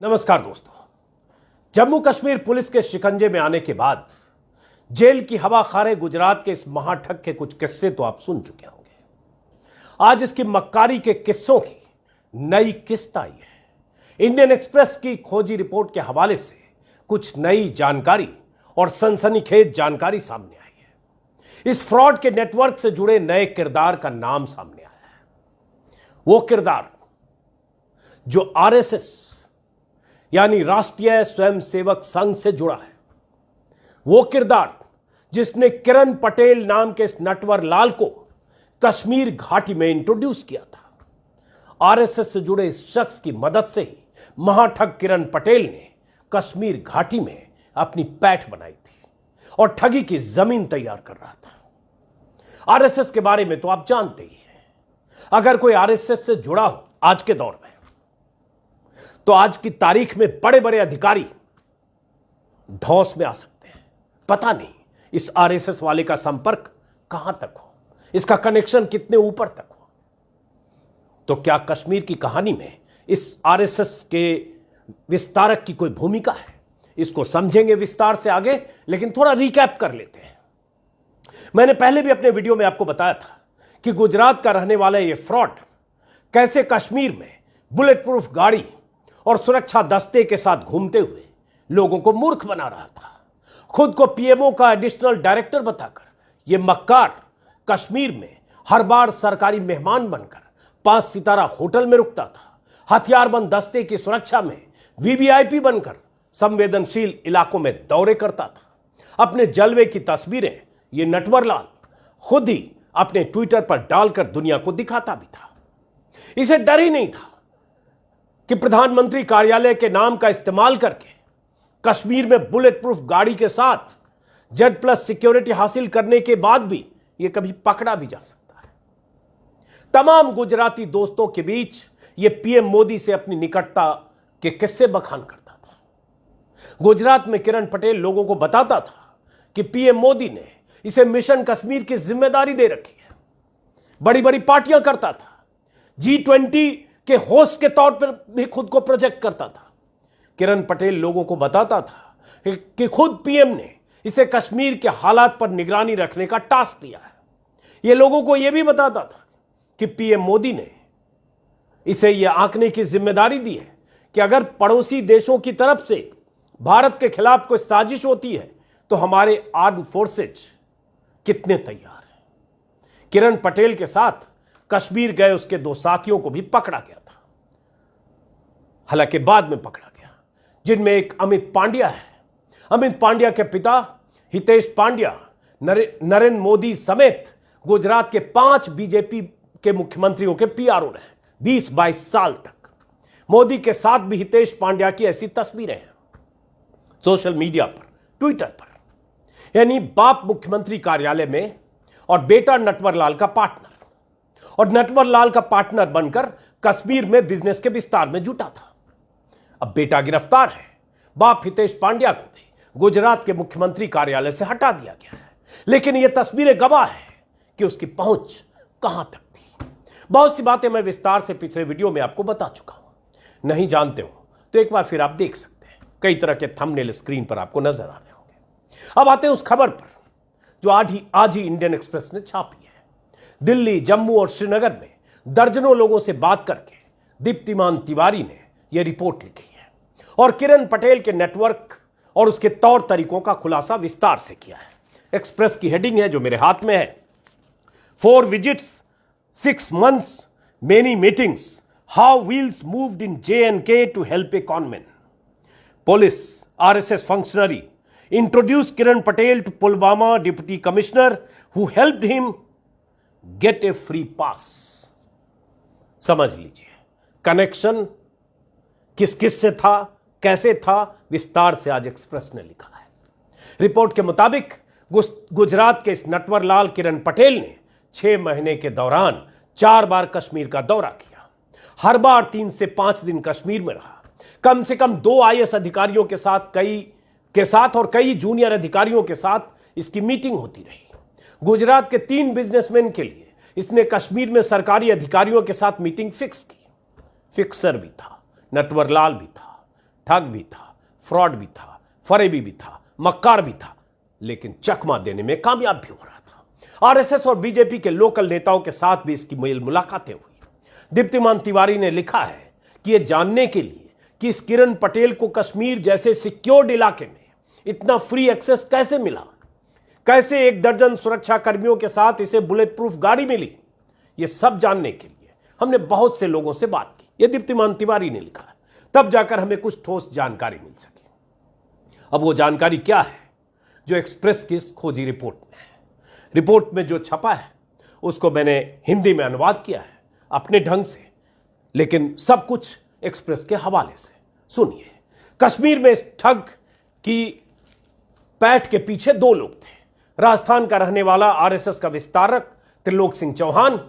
नमस्कार दोस्तों। जम्मू कश्मीर पुलिस के शिकंजे में आने के बाद जेल की हवा खा रहे गुजरात के इस महाठग के कुछ किस्से तो आप सुन चुके होंगे। आज इसकी मक्कारी के किस्सों की नई किस्त आई है। इंडियन एक्सप्रेस की खोजी रिपोर्ट के हवाले से कुछ नई जानकारी और सनसनीखेज जानकारी सामने आई है। इस फ्रॉड के नेटवर्क से जुड़े नए किरदार का नाम सामने आया है। वो किरदार जो आरएसएस यानी राष्ट्रीय स्वयंसेवक संघ से जुड़ा है, वो किरदार जिसने किरण पटेल नाम के इस नटवर लाल को कश्मीर घाटी में इंट्रोड्यूस किया था। आरएसएस से जुड़े इस शख्स की मदद से ही महाठग किरण पटेल ने कश्मीर घाटी में अपनी पैठ बनाई थी और ठगी की जमीन तैयार कर रहा था। आरएसएस के बारे में तो आप जानते ही हैं। अगर कोई आरएसएस से जुड़ा हो आज के दौर में, तो आज की तारीख में बड़े बड़े अधिकारी धौंस में आ सकते हैं। पता नहीं इस आरएसएस वाले का संपर्क कहां तक हो, इसका कनेक्शन कितने ऊपर तक हो। तो क्या कश्मीर की कहानी में इस आरएसएस के विस्तारक की कोई भूमिका है? इसको समझेंगे विस्तार से आगे, लेकिन थोड़ा रिकैप कर लेते हैं। मैंने पहले भी अपने वीडियो में आपको बताया था कि गुजरात का रहने वाला यह फ्रॉड कैसे कश्मीर में बुलेट प्रूफ गाड़ी और सुरक्षा दस्ते के साथ घूमते हुए लोगों को मूर्ख बना रहा था। खुद को पीएमओ का एडिशनल डायरेक्टर बताकर यह मक्कार कश्मीर में हर बार सरकारी मेहमान बनकर 5 सितारा होटल में रुकता था। हथियारबंद दस्ते की सुरक्षा में वीवीआईपी बनकर संवेदनशील इलाकों में दौरे करता था। अपने जलवे की तस्वीरें यह नटवरलाल खुद ही अपने ट्विटर पर डालकर दुनिया को दिखाता भी था। इसे डर ही नहीं था कि प्रधानमंत्री कार्यालय के नाम का इस्तेमाल करके कश्मीर में बुलेट प्रूफ गाड़ी के साथ Z+ सिक्योरिटी हासिल करने के बाद भी यह कभी पकड़ा भी जा सकता है। तमाम गुजराती दोस्तों के बीच यह पीएम मोदी से अपनी निकटता के किस्से बखान करता था। गुजरात में किरण पटेल लोगों को बताता था कि पीएम मोदी ने इसे मिशन कश्मीर की जिम्मेदारी दे रखी है। बड़ी बड़ी पार्टियां करता था। G20 के होस्ट के तौर पर भी खुद को प्रोजेक्ट करता था। किरण पटेल लोगों को बताता था कि खुद पीएम ने इसे कश्मीर के हालात पर निगरानी रखने का टास्क दिया है। यह लोगों को यह भी बताता था कि पीएम मोदी ने इसे यह आंकने की जिम्मेदारी दी है कि अगर पड़ोसी देशों की तरफ से भारत के खिलाफ कोई साजिश होती है तो हमारे आर्म फोर्सेज कितने तैयार हैं। किरण पटेल के साथ कश्मीर गए उसके 2 साथियों को भी पकड़ा गया था, हालांकि बाद में पकड़ा गया, जिनमें एक अमित पांड्या है। अमित पांड्या के पिता हितेश पांड्या नरेंद्र मोदी समेत गुजरात के 5 बीजेपी के मुख्यमंत्रियों के पीआरओ रहे 20-22 साल तक। मोदी के साथ भी हितेश पांड्या की ऐसी तस्वीरें हैं सोशल मीडिया पर, ट्विटर पर। यानी बाप मुख्यमंत्री कार्यालय में और बेटा नटवरलाल का पार्टनर, और नटवरलाल का पार्टनर बनकर कश्मीर में बिजनेस के विस्तार में जुटा था। अब बेटा गिरफ्तार है। बाप हितेश पांड्या को भी गुजरात के मुख्यमंत्री कार्यालय से हटा दिया गया है, लेकिन यह तस्वीरें गवाह है कि उसकी पहुंच कहां तक थी। बहुत सी बातें मैं विस्तार से पिछले वीडियो में आपको बता चुका हूं। नहीं जानते हो तो एक बार फिर आप देख सकते हैं। कई तरह के थंबनेल स्क्रीन पर आपको नजर आ रहे होंगे। अब आते हैं उस खबर पर जो आज ही इंडियन एक्सप्रेस ने छापी है। दिल्ली, जम्मू और श्रीनगर में दर्जनों लोगों से बात करके दीप्तिमान तिवारी ने यह रिपोर्ट लिखी है और किरण पटेल के नेटवर्क और उसके तौर तरीकों का खुलासा विस्तार से किया है। एक्सप्रेस की हेडिंग है जो मेरे हाथ में है, 4 visits, 6 months, many meetings, how wheels moved in J&K to help a conman. Police RSS functionary introduced Kiran Patel to Pulwama deputy commissioner who helped him gate A free pass. समझ लीजिए connection किस किस से था, कैसे था, विस्तार से आज एक्सप्रेस ने लिखा है। रिपोर्ट के मुताबिक गुजरात के इस नटवरलाल किरण पटेल ने 6 महीने के दौरान 4 बार कश्मीर का दौरा किया। हर बार 3 से 5 दिन कश्मीर में रहा। कम से कम 2 आईएएस अधिकारियों के साथ और कई जूनियर अधिकारियों के साथ इसकी मीटिंग होती रही। गुजरात के 3 बिजनेसमैन के लिए इसने कश्मीर में सरकारी अधिकारियों के साथ मीटिंग फिक्स की। फिक्सर भी था, नटवरलाल भी था, ठग भी था, फ्रॉड भी था, फरेबी भी था, मक्कार भी था, लेकिन चकमा देने में कामयाब भी हो रहा था। आरएसएस और बीजेपी के लोकल नेताओं के साथ भी इसकी मेल मुलाकातें हुई। दीप्तिमान तिवारी ने लिखा है कि यह जानने के लिए कि इस किरण पटेल को कश्मीर जैसे सिक्योर्ड इलाके में इतना फ्री एक्सेस कैसे मिला, कैसे 1 दर्जन सुरक्षा कर्मियों के साथ इसे बुलेट प्रूफ गाड़ी मिली, यह सब जानने के लिए हमने बहुत से लोगों से बात की। यह दीप्तिमान तिवारी ने लिखा है, तब जाकर हमें कुछ ठोस जानकारी मिल सकी। अब वो जानकारी क्या है जो एक्सप्रेस की इस खोजी रिपोर्ट में है। रिपोर्ट में जो छपा है उसको मैंने हिंदी में अनुवाद किया है अपने ढंग से, लेकिन सब कुछ एक्सप्रेस के हवाले से। सुनिए, कश्मीर में इस ठग की पैठ के पीछे 2 लोग थे। राजस्थान का रहने वाला आरएसएस का विस्तारक त्रिलोक सिंह चौहान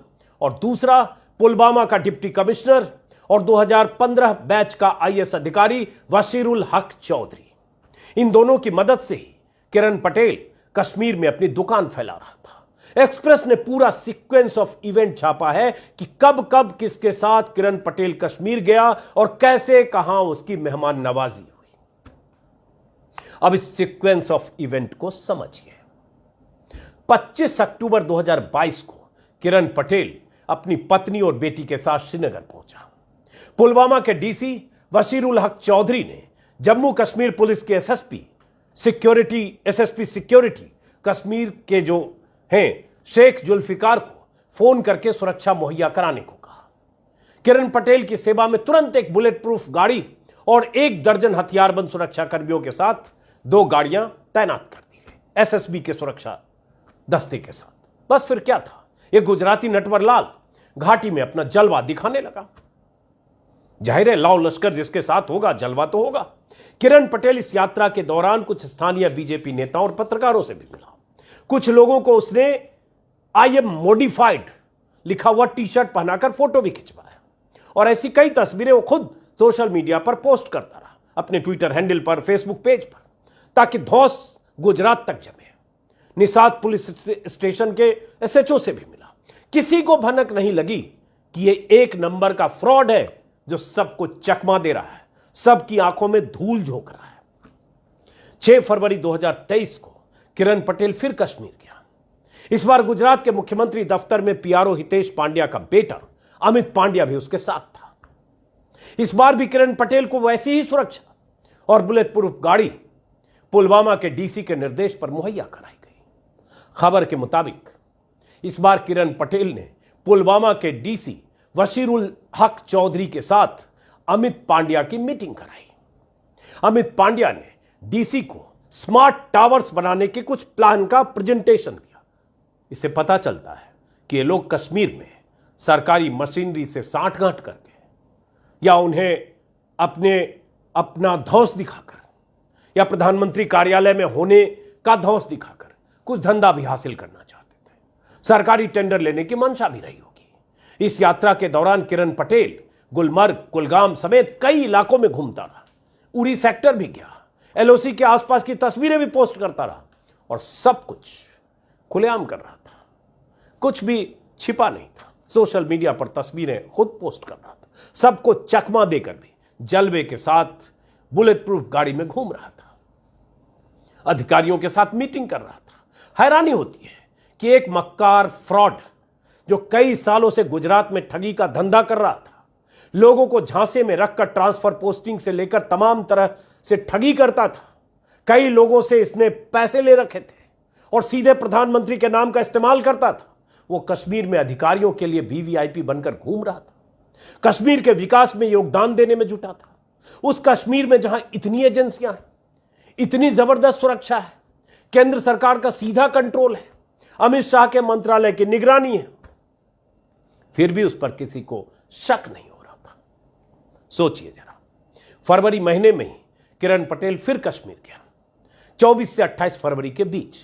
और दूसरा पुलवामा का डिप्टी कमिश्नर और 2015 बैच का आईएएस अधिकारी वशीरुल हक चौधरी। इन दोनों की मदद से ही किरण पटेल कश्मीर में अपनी दुकान फैला रहा था। एक्सप्रेस ने पूरा सीक्वेंस ऑफ इवेंट छापा है कि कब कब किसके साथ किरण पटेल कश्मीर गया और कैसे कहां उसकी मेहमान नवाजी हुई। अब इस सीक्वेंस ऑफ इवेंट को समझिए। 25 अक्टूबर 2022 को किरण पटेल अपनी पत्नी और बेटी के साथ श्रीनगर पहुंचा। पुलवामा के डीसी वशीरुल हक चौधरी ने जम्मू कश्मीर पुलिस के एसएसपी सिक्योरिटी कश्मीर के जो हैं शेख जुल्फिकार को फोन करके सुरक्षा मुहैया कराने को कहा। किरण पटेल की सेवा में तुरंत एक बुलेट प्रूफ गाड़ी और 1 दर्जन हथियारबंद सुरक्षा कर्मियों के साथ 2 गाड़ियां तैनात कर दी गई एसएसबी के सुरक्षा दस्ते के साथ। बस फिर क्या था, ये गुजराती नटवर लाल घाटी में अपना जलवा दिखाने लगा। जाहिर है, लाओ लश्कर जिसके साथ होगा जलवा तो होगा। किरण पटेल इस यात्रा के दौरान कुछ स्थानीय बीजेपी नेताओं और पत्रकारों से भी मिला। कुछ लोगों को उसने आई एम मॉडिफाइड लिखा हुआ टी-शर्ट पहनाकर फोटो भी खिंचवाया और ऐसी कई तस्वीरें वो खुद सोशल मीडिया पर पोस्ट करता रहा, अपने ट्विटर हैंडल पर, फेसबुक पेज पर, ताकि धौंस गुजरात तक जमे। निसाद पुलिस स्टेशन के एसएचओ से भी मिला। किसी को भनक नहीं लगी कि ये 1 नंबर का फ्रॉड है जो सबको चकमा दे रहा है, सबकी आंखों में धूल झोंक रहा है। 6 फरवरी 2023 को किरण पटेल फिर कश्मीर गया। इस बार गुजरात के मुख्यमंत्री दफ्तर में पीआरओ हितेश पांड्या का बेटा अमित पांड्या भी उसके साथ था। इस बार भी किरण पटेल को वैसी ही सुरक्षा और बुलेट प्रूफ गाड़ी पुलवामा के डीसी के निर्देश पर मुहैया कराई गई। खबर के मुताबिक इस बार किरण पटेल ने पुलवामा के डीसी वशीरुल हक चौधरी के साथ अमित पांड्या की मीटिंग कराई। अमित पांड्या ने डीसी को स्मार्ट टावर्स बनाने के कुछ प्लान का प्रेजेंटेशन दिया। इससे पता चलता है कि ये लोग कश्मीर में सरकारी मशीनरी से साठगांठ करके या उन्हें अपना धौंस दिखाकर या प्रधानमंत्री कार्यालय में होने का धौंस दिखाकर कुछ धंधा भी हासिल करना चाहते थे। सरकारी टेंडर लेने की मंशा भी रही होगी। इस यात्रा के दौरान किरण पटेल गुलमर्ग, कुलगाम समेत कई इलाकों में घूमता रहा। उड़ी सेक्टर भी गया, एलओसी के आसपास की तस्वीरें भी पोस्ट करता रहा और सब कुछ खुलेआम कर रहा था, कुछ भी छिपा नहीं था। सोशल मीडिया पर तस्वीरें खुद पोस्ट कर रहा था, सबको चकमा देकर भी जलवे के साथ बुलेट प्रूफ गाड़ी में घूम रहा था, अधिकारियों के साथ मीटिंग कर रहा था। हैरानी होती है कि एक मक्कार फ्रॉड जो कई सालों से गुजरात में ठगी का धंधा कर रहा था, लोगों को झांसे में रखकर ट्रांसफर पोस्टिंग से लेकर तमाम तरह से ठगी करता था। कई लोगों से इसने पैसे ले रखे थे और सीधे प्रधानमंत्री के नाम का इस्तेमाल करता था। वो कश्मीर में अधिकारियों के लिए वीवीआईपी बनकर घूम रहा था, कश्मीर के विकास में योगदान देने में जुटा था। उस कश्मीर में जहां इतनी एजेंसियां हैं, इतनी जबरदस्त सुरक्षा है, केंद्र सरकार का सीधा कंट्रोल है, अमित शाह के मंत्रालय की निगरानी है, फिर भी उस पर किसी को शक नहीं हो रहा था। सोचिए जरा, फरवरी महीने में ही किरण पटेल फिर कश्मीर गया, 24 से 28 फरवरी के बीच।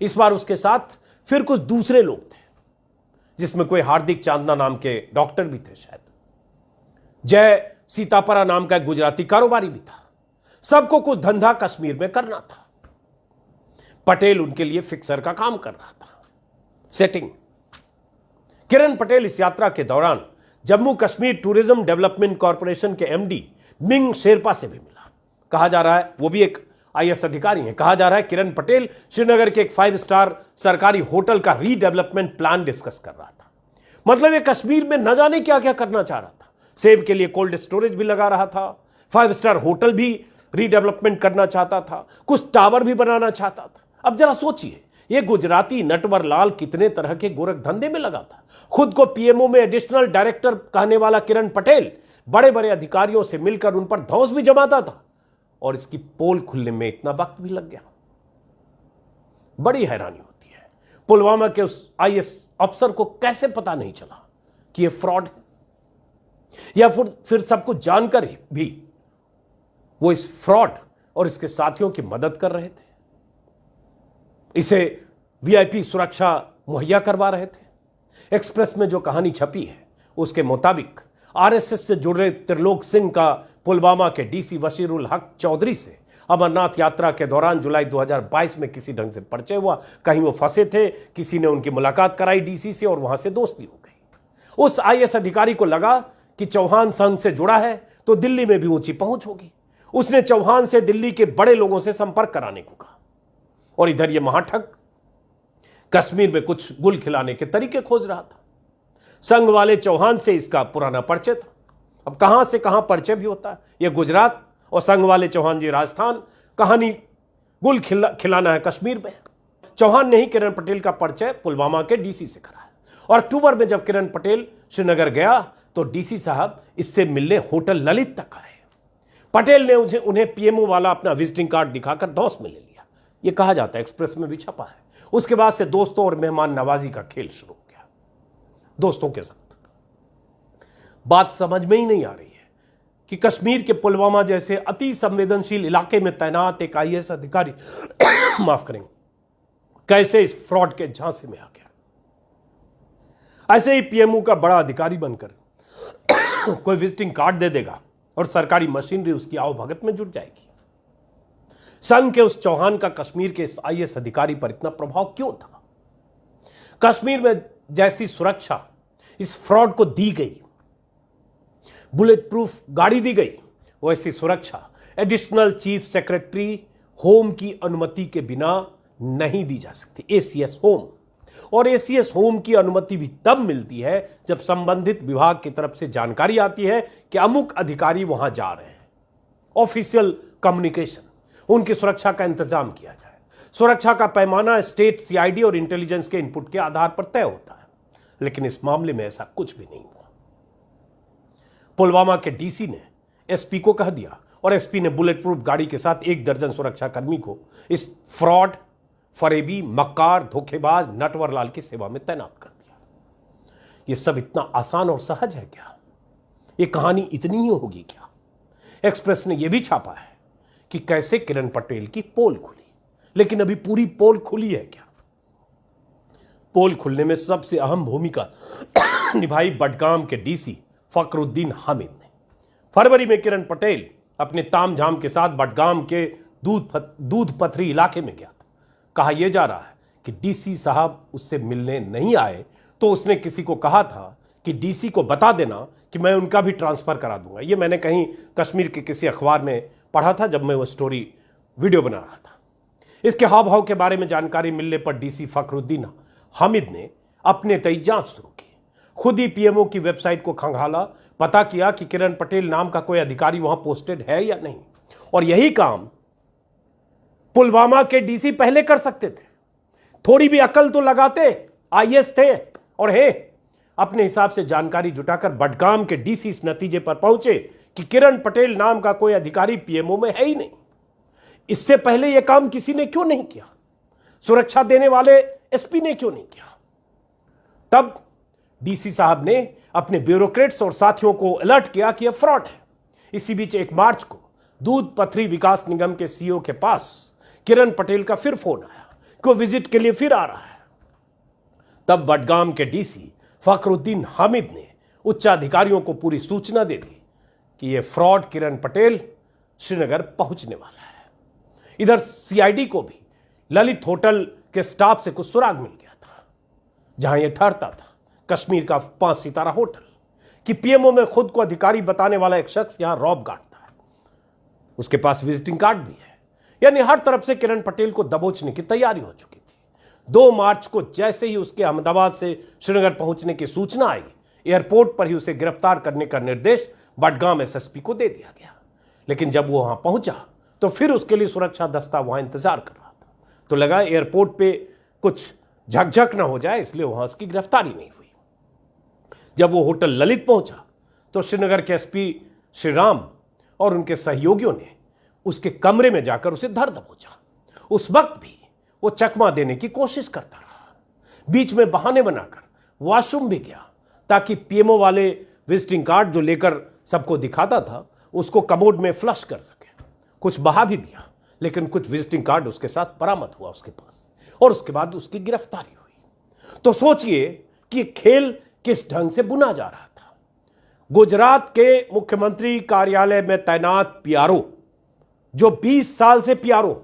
इस बार उसके साथ फिर कुछ दूसरे लोग थे, जिसमें कोई हार्दिक चांदना नाम के डॉक्टर भी थे, शायद जय सीतापरा नाम का एक गुजराती कारोबारी भी था। सबको कुछ धंधा कश्मीर में करना था। पटेल उनके लिए फिक्सर का काम कर रहा था, सेटिंग। किरण पटेल इस यात्रा के दौरान Jammu Kashmir tourism development corporation के एमडी मिंग शेरपा से भी मिला। कहा जा रहा है, वो भी एक आईएएस अधिकारी हैं, कहा जा रहा है किरण पटेल श्रीनगर के एक 5 स्टार सरकारी होटल का रीडेवलपमेंट प्लान डिस्कस कर रहा था। मतलब ये कश्मीर में न जाने क्या क्या करना चाह रहा था। सेब के लिए कोल्ड स्टोरेज भी लगा रहा था, 5 स्टार होटल भी रीडेवलपमेंट करना चाहता था, कुछ टावर भी बनाना चाहता था। अब जरा सोचिए, ये गुजराती नटवर लाल कितने तरह के गोरख धंधे में लगा था। खुद को पीएमओ में एडिशनल डायरेक्टर कहने वाला किरण पटेल बड़े बड़े अधिकारियों से मिलकर उन पर धौंस भी जमाता था, और इसकी पोल खुलने में इतना वक्त भी लग गया। बड़ी हैरानी होती है, पुलवामा के उस आईएएस अफसर को कैसे पता नहीं चला कि यह फ्रॉड है, या फिर सब कुछ जानकर भी वो इस फ्रॉड और इसके साथियों की मदद कर रहे थे, इसे वीआईपी सुरक्षा मुहैया करवा रहे थे। एक्सप्रेस में जो कहानी छपी है उसके मुताबिक आरएसएस से जुड़े त्रिलोक सिंह का पुलवामा के डीसी बशीरुल हक चौधरी से अमरनाथ यात्रा के दौरान जुलाई 2022 में किसी ढंग से परिचय हुआ। कहीं वो फंसे थे, किसी ने उनकी मुलाकात कराई डीसी से और वहां से दोस्ती हो गई। उस आईएएस अधिकारी को लगा कि चौहान संघ से जुड़ा है तो दिल्ली में भी ऊंची पहुंच होगी। उसने चौहान से दिल्ली के बड़े लोगों से संपर्क कराने को कहा, और इधर ये महाठग कश्मीर में कुछ गुल खिलाने के तरीके खोज रहा था। संघ वाले चौहान से इसका पुराना परिचय था। अब कहां से कहां परिचय भी होता है। यह गुजरात और संघ वाले चौहान जी राजस्थान, कहानी गुल खिलाना है कश्मीर में। चौहान ने ही किरण पटेल का परिचय पुलवामा के डीसी से कराया, और अक्टूबर में जब किरण पटेल श्रीनगर गया तो डीसी साहब इससे मिलने होटल ललित तक आए। पटेल ने उन्हें पीएमओ वाला अपना विजिटिंग कार्ड दिखाकर धौंस में ले लिया। यह कहा जाता है, एक्सप्रेस में भी छपा है। उसके बाद से दोस्तों और मेहमान नवाजी का खेल शुरू हो गया दोस्तों के साथ। बात समझ में ही नहीं आ रही है कि कश्मीर के पुलवामा जैसे अति संवेदनशील इलाके में तैनात एक आईएएस अधिकारी माफ करेंगे, कैसे इस फ्रॉड के झांसे में आ गया। ऐसे ही पीएमओ का बड़ा अधिकारी बनकर कोई विजिटिंग कार्ड दे देगा और सरकारी मशीनरी उसकी आवभगत में जुट जाएगी। संघ के उस चौहान का कश्मीर के इस आईएएस अधिकारी पर इतना प्रभाव क्यों था? कश्मीर में जैसी सुरक्षा इस फ्रॉड को दी गई, बुलेट प्रूफ गाड़ी दी गई, वैसी सुरक्षा एडिशनल चीफ सेक्रेटरी होम की अनुमति के बिना नहीं दी जा सकती। एसीएस होम, और एसीएस होम की अनुमति भी तब मिलती है जब संबंधित विभाग की तरफ से जानकारी आती है कि अमुक अधिकारी वहां जा रहे हैं। ऑफिशियल कम्युनिकेशन, उनकी सुरक्षा का इंतजाम किया जाए। सुरक्षा का पैमाना स्टेट सीआईडी और इंटेलिजेंस के इनपुट के आधार पर तय होता है, लेकिन इस मामले में ऐसा कुछ भी नहीं हुआ। पुलवामा के डीसी ने एसपी को कह दिया, और एसपी ने बुलेट प्रूफ गाड़ी के साथ 1 दर्जन सुरक्षा कर्मी को इस फ्रॉड, फरेबी, मक्कार, धोखेबाज नटवर लाल की सेवा में तैनात कर दिया। यह सब इतना आसान और सहज है क्या? यह कहानी इतनी ही होगी क्या? एक्सप्रेस ने यह भी छापा है कि कैसे किरण पटेल की पोल खुली, लेकिन अभी पूरी पोल खुली है क्या? पोल खुलने में सबसे अहम भूमिका निभाई बडगाम के डीसी फखरुद्दीन हामिद ने। फरवरी में किरण पटेल अपने तामझाम के साथ बडगाम के दूध पथरी इलाके में गया था। कहा यह जा रहा है कि डीसी साहब उससे मिलने नहीं आए तो उसने किसी को कहा था कि डीसी को बता देना कि मैं उनका भी ट्रांसफर करा दूंगा। यह मैंने कहीं कश्मीर के किसी अखबार में पढ़ा था जब मैं वो स्टोरी वीडियो बना रहा था। इसके हाव भाव के बारे में जानकारी मिलने पर डीसी फखरुद्दीन हामिद ने अपने तय जांच शुरू की। खुद ही पीएमओ की वेबसाइट को खंगाला, पता किया कि किरण पटेल नाम का कोई अधिकारी वहां पोस्टेड है या नहीं, और यही काम पुलवामा के डीसी पहले कर सकते थे। थोड़ी भी अकल तो लगाते, आईएएस थे और है। अपने हिसाब से जानकारी जुटाकर बडगाम के डीसी इस नतीजे पर पहुंचे कि किरण पटेल नाम का कोई अधिकारी पीएमओ में है ही नहीं। इससे पहले यह काम किसी ने क्यों नहीं किया? सुरक्षा देने वाले एसपी ने क्यों नहीं किया? तब डीसी साहब ने अपने ब्यूरोक्रेट्स और साथियों को अलर्ट किया कि यह फ्रॉड है। इसी बीच 1 मार्च को दूध पथरी विकास निगम के सीईओ के पास किरण पटेल का फिर फोन आया कि वो विजिट के लिए फिर आ रहा है। तब बडगाम के डीसी फखरुद्दीन हामिद ने उच्चाधिकारियों को पूरी सूचना दे दी कि यह फ्रॉड किरण पटेल श्रीनगर पहुंचने वाला है। इधर सीआईडी को भी ललित होटल के स्टाफ से कुछ सुराग मिल गया था, जहां यह ठहरता था, कश्मीर का 5 सितारा होटल, कि पीएमओ में खुद को अधिकारी बताने वाला एक शख्स यहां रौब गाड़ता है। उसके पास विजिटिंग कार्ड भी है। यानी हर तरफ से किरण पटेल को दबोचने की तैयारी हो चुकी थी। 2 मार्च को जैसे ही उसके अहमदाबाद से श्रीनगर पहुंचने की सूचना आई, एयरपोर्ट पर ही उसे गिरफ्तार करने का निर्देश बडगाम एसएसपी को दे दिया गया। लेकिन जब वो वहां पहुंचा तो फिर उसके लिए सुरक्षा दस्ता वहां इंतजार कर रहा था। तो लगा एयरपोर्ट पे कुछ झकझक ना हो जाए, इसलिए वहां उसकी गिरफ्तारी नहीं हुई। जब वो होटल ललित पहुंचा तो श्रीनगर के एसपी श्रीराम और उनके सहयोगियों ने उसके कमरे में जाकर उसे धर दबोचा। उस वक्त भी वो चकमा देने की कोशिश करता रहा। बीच में बहाने बनाकर वॉशरूम भी गया ताकि पीएमओ वाले विजिटिंग कार्ड जो लेकर सबको दिखाता था उसको कमोड में फ्लश कर सके। कुछ बहा भी दिया, लेकिन कुछ विजिटिंग कार्ड उसके साथ बरामद हुआ उसके पास, और उसके बाद उसकी गिरफ्तारी हुई। तो सोचिए कि खेल किस ढंग से बुना जा रहा था। गुजरात के मुख्यमंत्री कार्यालय में तैनात पीआरओ, जो 20 साल से पीआरओ,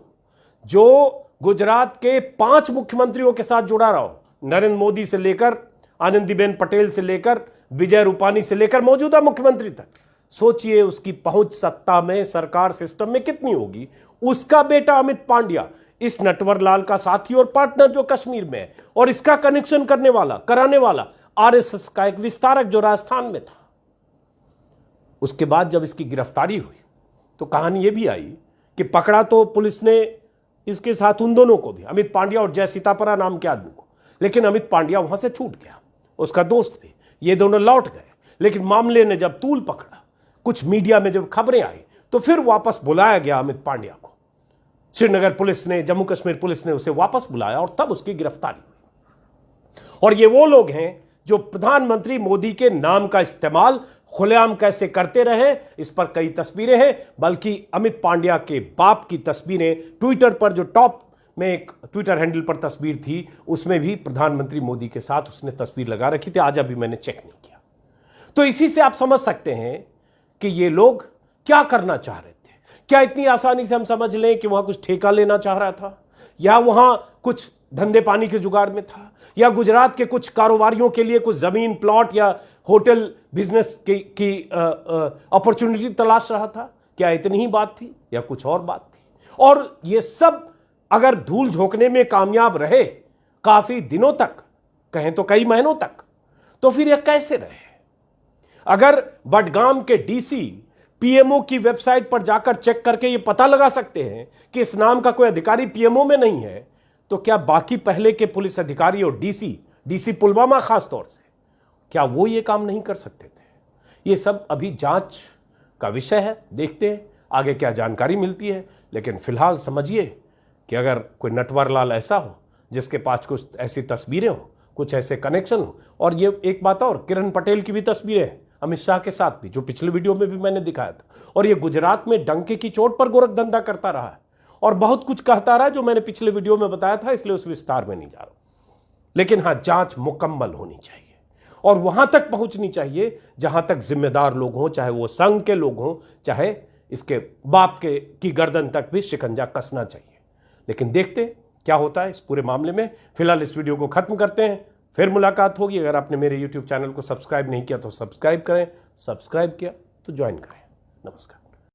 जो गुजरात के 5 मुख्यमंत्रियों के साथ जुड़ा रहा हो, नरेंद्र मोदी से लेकर आनंदीबेन पटेल से लेकर विजय रूपानी से लेकर मौजूदा मुख्यमंत्री तक, सोचिए उसकी पहुंच सत्ता में, सरकार सिस्टम में कितनी होगी। उसका बेटा अमित पांड्या, इस नटवर लाल का साथी और पार्टनर जो कश्मीर में है, और इसका कनेक्शन करने वाला, कराने वाला आरएसएस का एक विस्तारक जो राजस्थान में था। उसके बाद जब इसकी गिरफ्तारी हुई तो कहानी यह भी आई कि पकड़ा तो पुलिस ने इसके साथ उन दोनों को भी, अमित पांड्या और जय सीतापरा नाम के आदमी को, लेकिन अमित पांड्या वहां से छूट गया, उसका दोस्त भी, ये दोनों लौट गए। लेकिन मामले ने जब तूल पकड़ा, कुछ मीडिया में जब खबरें आई, तो फिर वापस बुलाया गया अमित पांड्या को। श्रीनगर पुलिस ने, जम्मू कश्मीर पुलिस ने उसे वापस बुलाया और तब उसकी गिरफ्तारी हुई। और ये वो लोग हैं जो प्रधानमंत्री मोदी के नाम का इस्तेमाल खुलेआम कैसे करते रहे, इस पर कई तस्वीरें हैं। बल्कि अमित पांड्या के बाप की तस्वीरें ट्विटर पर, जो टॉप में एक ट्विटर हैंडल पर तस्वीर थी, उसमें भी प्रधानमंत्री मोदी के साथ उसने तस्वीर लगा रखी थी। आज अभी मैंने चेक नहीं किया। तो इसी से आप समझ सकते हैं कि ये लोग क्या करना चाह रहे थे। क्या इतनी आसानी से हम समझ लें कि वहां कुछ ठेका लेना चाह रहा था, या वहां कुछ धंधे पानी के जुगाड़ में था, या गुजरात के कुछ कारोबारियों के लिए कुछ जमीन, प्लॉट या होटल बिजनेस की अपॉर्चुनिटी तलाश रहा था? क्या इतनी ही बात थी या कुछ और बात थी? और ये सब अगर धूल झोंकने में कामयाब रहे काफी दिनों तक, कहें तो कई महीनों तक, तो फिर यह कैसे रहे? अगर बडगाम के डीसी पीएमओ की वेबसाइट पर जाकर चेक करके ये पता लगा सकते हैं कि इस नाम का कोई अधिकारी पीएमओ में नहीं है, तो क्या बाकी पहले के पुलिस अधिकारी और डीसी पुलवामा खास तौर से, क्या वो ये काम नहीं कर सकते थे? ये सब अभी जांच का विषय है। देखते हैं आगे क्या जानकारी मिलती है। लेकिन फिलहाल समझिए कि अगर कोई नटवर लाल ऐसा हो जिसके पास कुछ ऐसी तस्वीरें हो, कुछ ऐसे कनेक्शन हो, और ये एक बात और, किरण पटेल की भी तस्वीरें हैं अमित शाह के साथ भी, जो पिछले वीडियो में भी मैंने दिखाया था, और ये गुजरात में डंके की चोट पर गोरख धंधा करता रहा है और बहुत कुछ कहता रहा है जो मैंने पिछले वीडियो में बताया था, इसलिए उस विस्तार में नहीं जा रहा। लेकिन हाँ, जांच मुकम्मल होनी चाहिए और वहां तक पहुंचनी चाहिए जहां तक जिम्मेदार लोग हों, चाहे वो संघ के लोग हों, चाहे इसके बाप के की गर्दन तक भी शिकंजा कसना चाहिए। लेकिन देखते क्या होता है इस पूरे मामले में। फिलहाल इस वीडियो को खत्म करते हैं, फिर मुलाकात होगी। अगर आपने मेरे YouTube चैनल को सब्सक्राइब नहीं किया तो सब्सक्राइब करें, सब्सक्राइब किया तो ज्वाइन करें। नमस्कार।